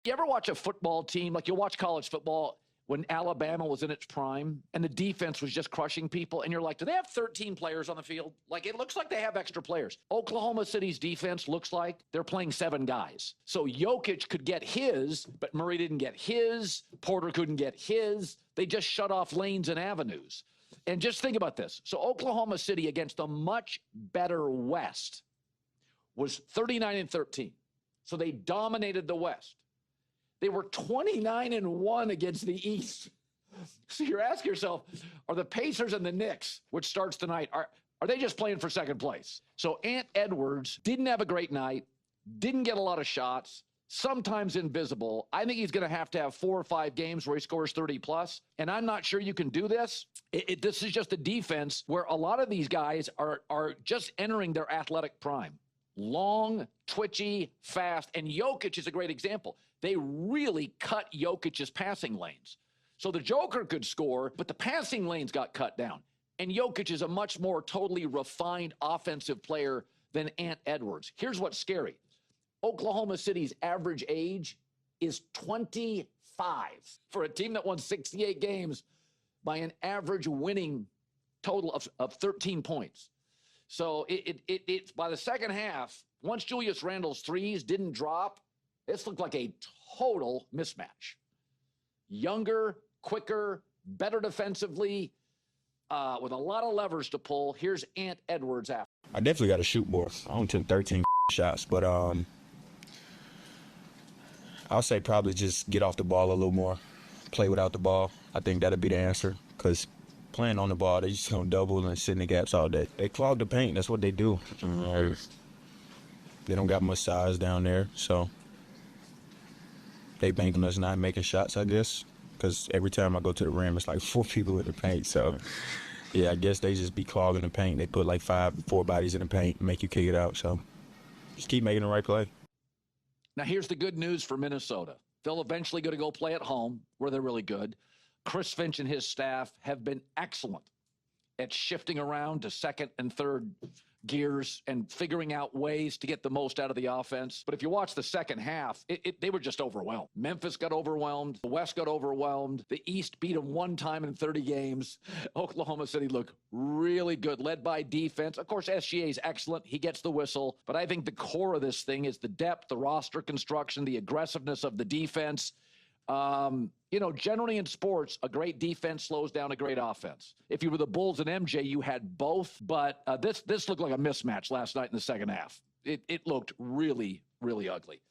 You ever watch a football team, like you'll watch college football when Alabama was in its prime and the defense was just crushing people, and you're like, do they have 13 players on the field? Like, it looks like they have extra players. Oklahoma City's defense looks like they're playing 7 guys. So Jokic could get his, but Murray didn't get his. Porter couldn't get his. They just shut off lanes and avenues. And just think about this. So Oklahoma City against a much better West was 39-13. So they dominated the West. They were 29-1 against the East. So you're asking yourself, are the Pacers and the Knicks, which starts tonight, are they just playing for second place? So Ant Edwards didn't have a great night, didn't get a lot of shots, sometimes invisible. I think he's going to have 4 or 5 games where he scores 30+, and I'm not sure you can do this. This is just a defense where a lot of these guys are just entering their athletic prime. Long, twitchy, fast, and Jokic is a great example. They really cut Jokic's passing lanes. So the Joker could score, but the passing lanes got cut down. And Jokic is a much more totally refined offensive player than Ant Edwards. Here's what's scary. Oklahoma City's average age is 25 for a team that won 68 games by an average winning total of 13 points. So it's by the second half, once Julius Randle's threes didn't drop, this looked like a total mismatch. Younger, quicker, better defensively, with a lot of levers to pull. Here's Ant Edwards after. I definitely got to shoot more. I only took 13 shots, but I'll say probably just get off the ball a little more, play without the ball. I think that'll be the answer, because playing on the ball, they just gonna double and sit in the gaps all day. They clog the paint. That's what they do. They don't got much size down there, so they banking us not making shots, I guess, because every time I go to the rim, it's like 4 people in the paint. So, yeah, I guess they just be clogging the paint. They put like 4 bodies in the paint and make you kick it out. So just keep making the right play. Now, here's the good news for Minnesota. They'll eventually going to go play at home, where they're really good. Chris Finch and his staff have been excellent at shifting around to second and third gears and figuring out ways to get the most out of the offense. But if you watch the second half, they were just overwhelmed. Memphis got overwhelmed. The West got overwhelmed. The East beat them 1 time in 30 games. Oklahoma City looked really good, led by defense. Of course, SGA is excellent. He gets the whistle. But I think the core of this thing is the depth, the roster construction, the aggressiveness of the defense. Generally in sports, a great defense slows down a great offense. If you were the Bulls and MJ, you had both, but this looked like a mismatch last night in the second half. It looked really, really ugly.